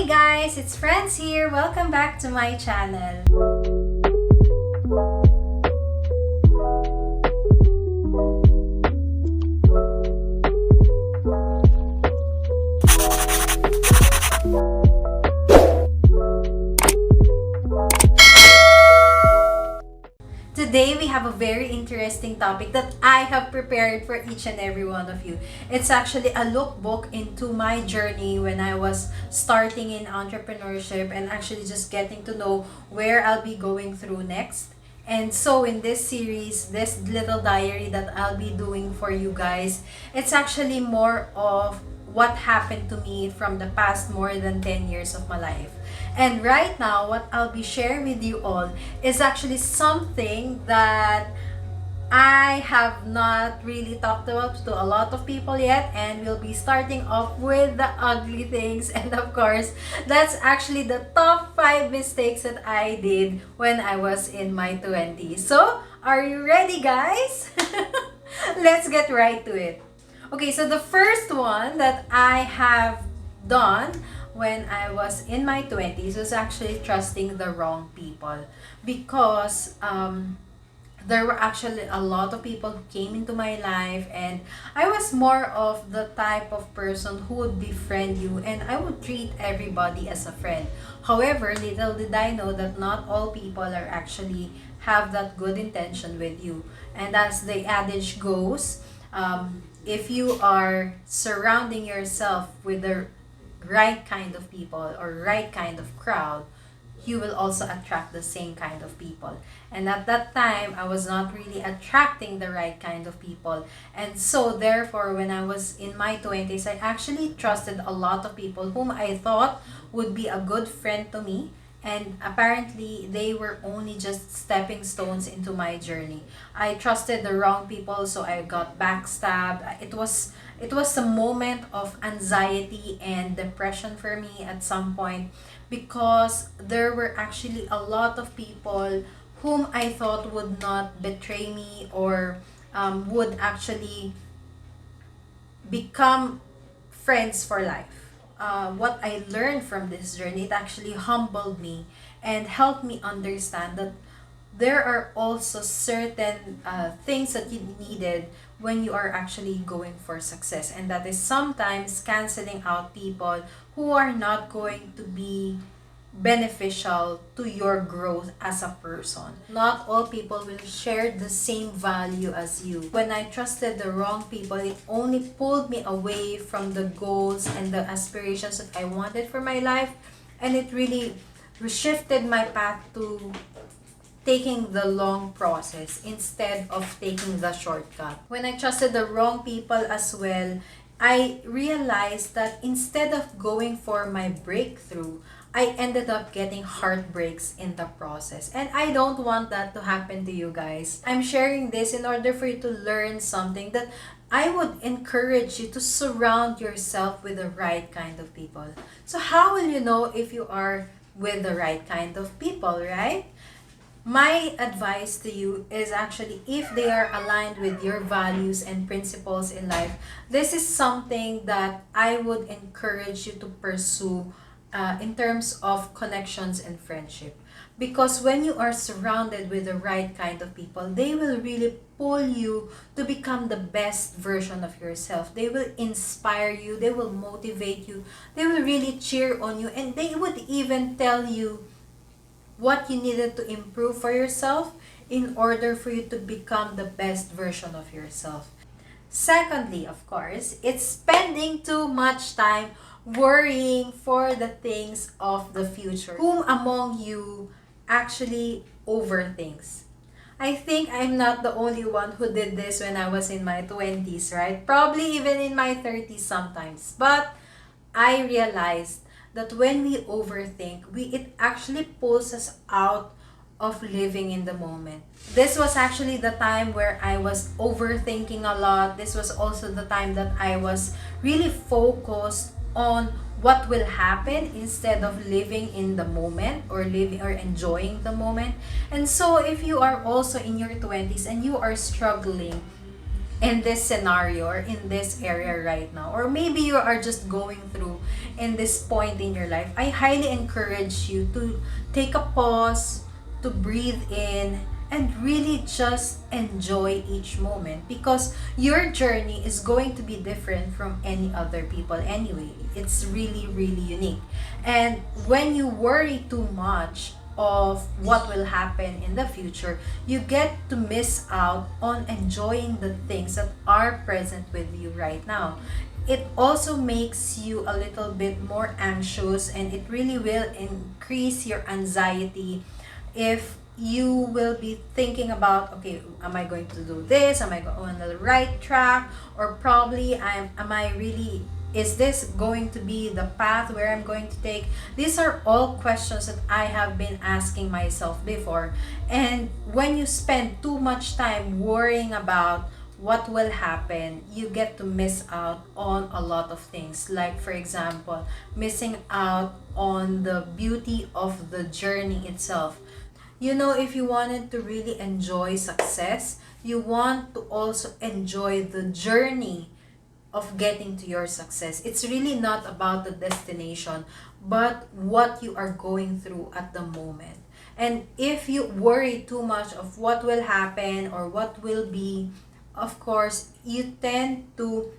Hey guys, it's Friends here. Welcome back to my channel. Today we have a very interesting topic that I have prepared for each and every one of you. It's actually a lookbook into my journey when I was starting in entrepreneurship and actually just getting to know where I'll be going through next. And so in this series, this little diary that I'll be doing for you guys, it's actually more of what happened to me from the past more than 10 years of my life. And right now, what I'll be sharing with you all is actually something that I have not really talked about to a lot of people yet, and we'll be starting off with the ugly things. And of course, that's actually the top 5 mistakes that I did when I was in my 20s. So, are you ready, guys? Let's get right to it. Okay, so the first one that I have done when I was in my 20s was actually trusting the wrong people, because there were actually a lot of people who came into my life, and I was more of the type of person who would befriend you and I would treat everybody as a friend. However, little did I know that not all people are actually have that good intention with you. And as the adage goes, if you are surrounding yourself with the right kind of people or right kind of crowd, you will also attract the same kind of people. And at that time, I was not really attracting the right kind of people. And so therefore, when I was in my 20s, I actually trusted a lot of people whom I thought would be a good friend to me. And apparently, they were only just stepping stones into my journey. I trusted the wrong people, so I got backstabbed. It was a moment of anxiety and depression for me at some point, because there were actually a lot of people whom I thought would not betray me or would actually become friends for life. What I learned from this journey, it actually humbled me and helped me understand that there are also certain things that you needed when you are actually going for success, and that is sometimes canceling out people who are not going to be beneficial to your growth as a person. Not all people will share the same value as you. When I trusted the wrong people, it only pulled me away from the goals and the aspirations that I wanted for my life, and it really shifted my path to taking the long process instead of taking the shortcut. When I trusted the wrong people as well, I realized that instead of going for my breakthrough, I ended up getting heartbreaks in the process. And I don't want that to happen to you guys. I'm sharing this in order for you to learn something, that I would encourage you to surround yourself with the right kind of people. So how will you know if you are with the right kind of people, right? My advice to you is actually, if they are aligned with your values and principles in life, this is something that I would encourage you to pursue in terms of connections and friendship. Because when you are surrounded with the right kind of people, they will really pull you to become the best version of yourself. They will inspire you, they will motivate you, they will really cheer on you, and they would even tell you what you needed to improve for yourself in order for you to become the best version of yourself. Secondly, of course, it's spending too much time worrying for the things of the future. Whom among you actually overthinks? I think I'm not the only one who did this when I was in my 20s, right? Probably even in my 30s sometimes. But I realized that when we overthink, it actually pulls us out of living in the moment. This was actually the time where I was overthinking a lot. This was also the time that I was really focused on what will happen instead of living in the moment or living or enjoying the moment. And so if you are also in your 20s and you are struggling in this scenario or in this area right now, or maybe you are just going through in this point in your life, I highly encourage you to take a pause, to breathe in, and really just enjoy each moment, because your journey is going to be different from any other people anyway. It's really, really unique. And when you worry too much of what will happen in the future, you get to miss out on enjoying the things that are present with you right now. It also makes you a little bit more anxious, and it really will increase your anxiety if you will be thinking about, okay, am I going to do this, am I on the right track, or probably am I really, is this going to be the path where I'm going to take? These are all questions that I have been asking myself before. And when you spend too much time worrying about what will happen, you get to miss out on a lot of things. Like, for example, missing out on the beauty of the journey itself. You know, if you wanted to really enjoy success, you want to also enjoy the journey of getting to your success. It's really not about the destination, but what you are going through at the moment. And if you worry too much of what will happen or what will be, of course, you tend to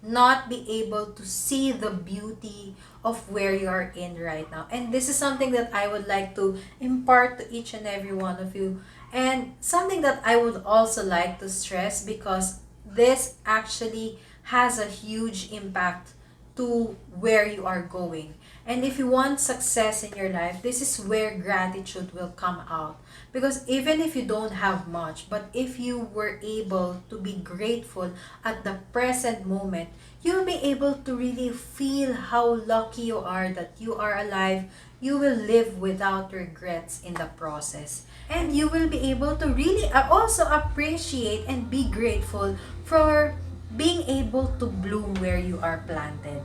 not be able to see the beauty of where you are in right now. And this is something that I would like to impart to each and every one of you. And something that I would also like to stress, because this actually has a huge impact to where you are going. And if you want success in your life, this is where gratitude will come out. Because even if you don't have much, but if you were able to be grateful at the present moment, you'll be able to really feel how lucky you are that you are alive. You will live without regrets in the process. And you will be able to really also appreciate and be grateful for being able to bloom where you are planted.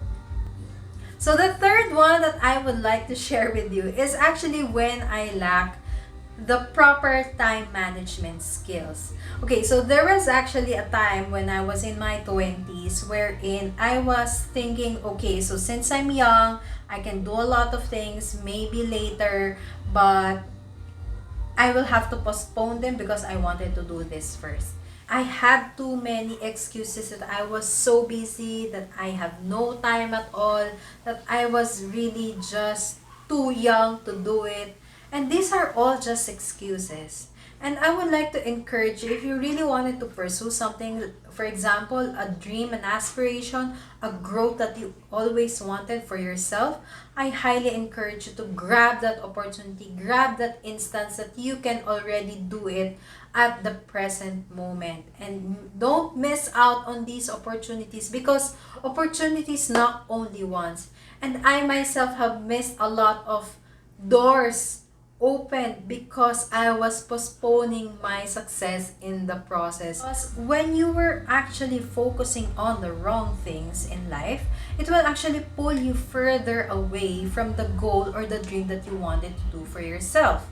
So the third one that I would like to share with you is actually when I lack the proper time management skills. Okay, so there was actually a time when I was in my 20s wherein I was thinking, okay, so since I'm young, I can do a lot of things, maybe later, but I will have to postpone them because I wanted to do this first. I had too many excuses that I was so busy, that I have no time at all, that I was really just too young to do it. And these are all just excuses. And I would like to encourage you, if you really wanted to pursue something, for example, a dream, an aspiration, a growth that you always wanted for yourself, I highly encourage you to grab that opportunity, grab that instance that you can already do it at the present moment. And don't miss out on these opportunities, because opportunities knock only once. And I myself have missed a lot of doors opened because I was postponing my success in the process. Because when you were actually focusing on the wrong things in life, it will actually pull you further away from the goal or the dream that you wanted to do for yourself.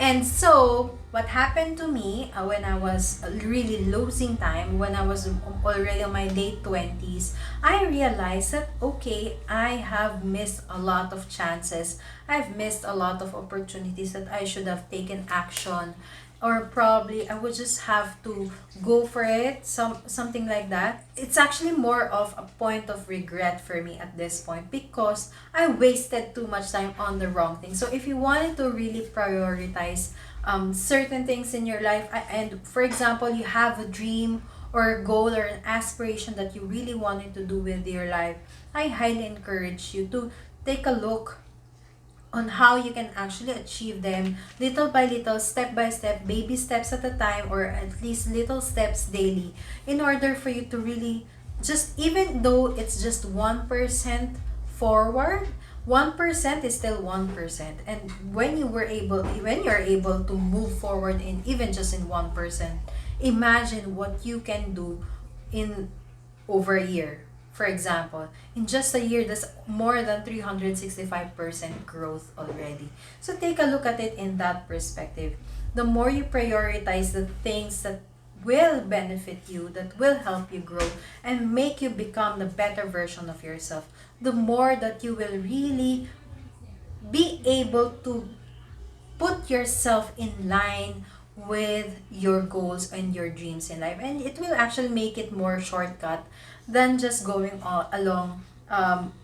And so, what happened to me when I was really losing time, when I was already in my late 20s, I realized that, okay, I have missed a lot of chances. I've missed a lot of opportunities that I should have taken action, or probably I would just have to go for it, something like that. It's actually more of a point of regret for me at this point, because I wasted too much time on the wrong thing. So if you wanted to really prioritize certain things in your life, and for example, you have a dream or a goal or an aspiration that you really wanted to do with your life, I highly encourage you to take a look on how you can actually achieve them little by little, step by step, baby steps at a time, or at least little steps daily, in order for you to really just, even though it's just 1% forward, 1% is still 1%. And when you're able to move forward in even just in 1%, imagine what you can do in over a year. For example, in just a year, that's more than 365% growth already. So take a look at it in that perspective. The more you prioritize the things that will benefit you, that will help you grow and make you become the better version of yourself, the more that you will really be able to put yourself in line with your goals and your dreams in life, and it will actually make it more shortcut than just going along,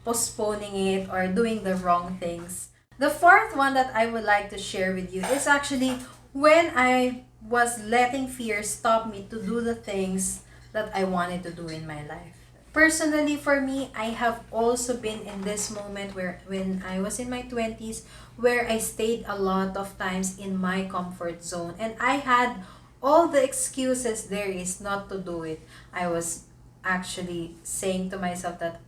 postponing it or doing the wrong things. The fourth one that I would like to share with you is actually when I was letting fear stop me to do the things that I wanted to do in my life. Personally, for me, I have also been in this moment where when I was in my 20s, where I stayed a lot of times in my comfort zone, and I had all the excuses there is not to do it. I was actually saying to myself that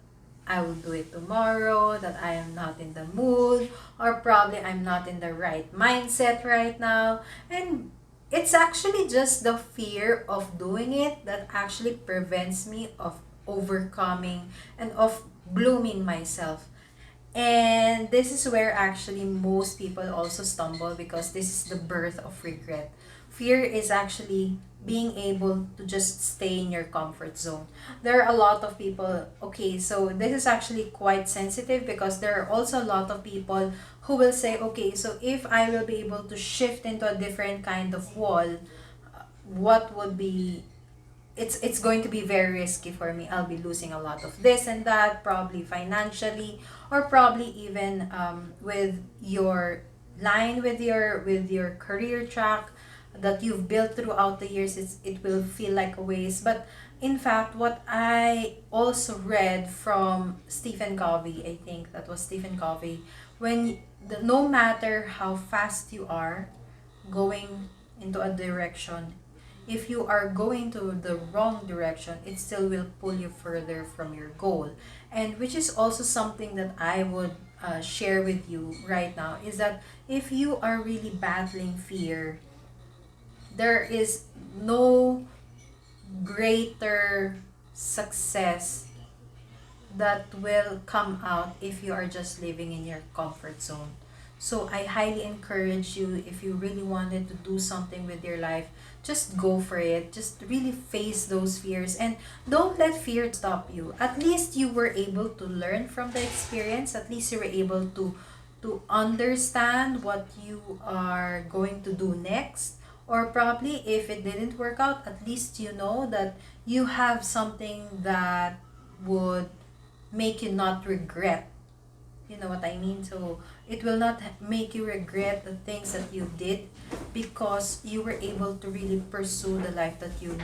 I will do it tomorrow, that I am not in the mood, or probably I'm not in the right mindset right now. And it's actually just the fear of doing it that actually prevents me of overcoming and of blooming myself. And this is where actually most people also stumble, because this is the birth of regret. Fear is actually being able to just stay in your comfort zone. There are a lot of people, okay, so this is actually quite sensitive, because there are also a lot of people who will say, okay, so if I will be able to shift into a different kind of wall, what would be, it's going to be very risky for me. I'll be losing a lot of this and that, probably financially, or probably even with your line, with your career track that you've built throughout the years. It will feel like a waste. But in fact, what I also read from Stephen Covey, I think that was Stephen Covey, when no matter how fast you are going into a direction, if you are going to the wrong direction, it still will pull you further from your goal. And which is also something that I would share with you right now, is that if you are really battling fear, there is no greater success that will come out if you are just living in your comfort zone. So I highly encourage you, if you really wanted to do something with your life, just go for it. Just really face those fears and don't let fear stop you. At least you were able to learn from the experience. At least you were able to understand what you are going to do next. Or probably if it didn't work out, at least you know that you have something that would make you not regret. You know what I mean? So it will not make you regret the things that you did, because you were able to really pursue the life that you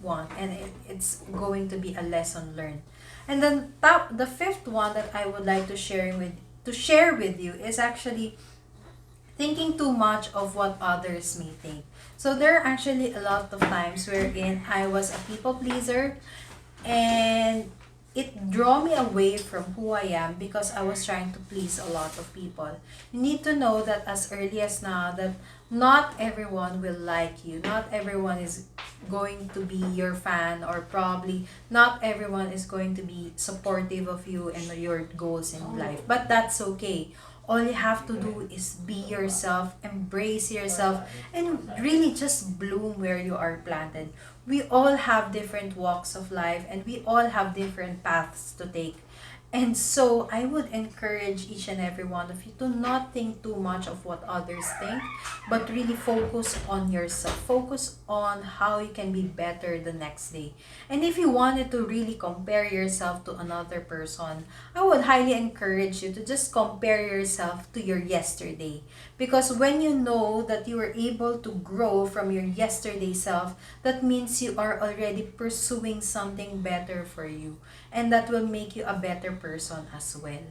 want, and it's going to be a lesson learned. And then the fifth one that I would like to share with you is actually thinking too much of what others may think. So there are actually a lot of times wherein I was a people pleaser, and it drew me away from who I am, because I was trying to please a lot of people. You need to know that as early as now, that not everyone will like you. Not everyone is going to be your fan, or probably not everyone is going to be supportive of you and your goals in life. But that's okay. All you have to do is be yourself, embrace yourself, and really just bloom where you are planted. We all have different walks of life, and we all have different paths to take. And so I would encourage each and every one of you to not think too much of what others think, but really focus on yourself. Focus on how you can be better the next day. And if you wanted to really compare yourself to another person, I would highly encourage you to just compare yourself to your yesterday. Because when you know that you were able to grow from your yesterday self, that means you are already pursuing something better for you. And that will make you a better person as well.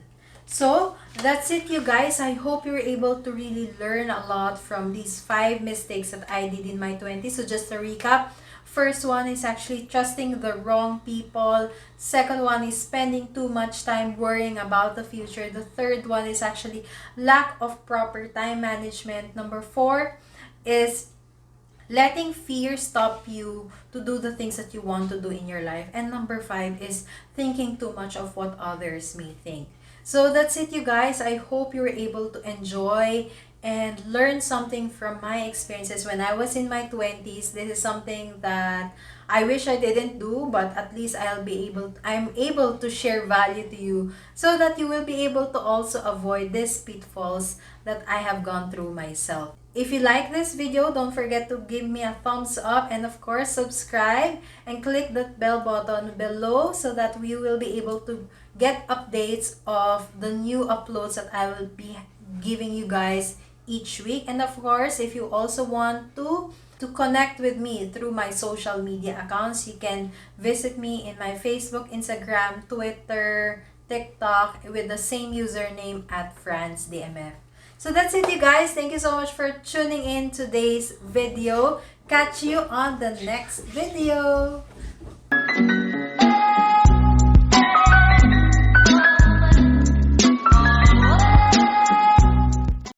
So, that's it, you guys. I hope you're able to really learn a lot from these 5 mistakes that I did in my 20s. So, just to recap, first one is actually trusting the wrong people. Second one is spending too much time worrying about the future. The third one is actually lack of proper time management. Number 4 is letting fear stop you to do the things that you want to do in your life. And number 5 is thinking too much of what others may think. So that's it, you guys. I hope you were able to enjoy and learn something from my experiences when I was in my 20s. This is something that I wish I didn't do, but at least I'm able to share value to you so that you will be able to also avoid these pitfalls that I have gone through myself. If you like this video, don't forget to give me a thumbs up, and of course subscribe and click that bell button below so that we will be able to get updates of the new uploads that I will be giving you guys each week. And of course, if you also want to connect with me through my social media accounts, you can visit me in my Facebook, Instagram, Twitter, TikTok with the same username at FransDMF. So that's it, you guys. Thank you so much for tuning in today's video. Catch you on the next video.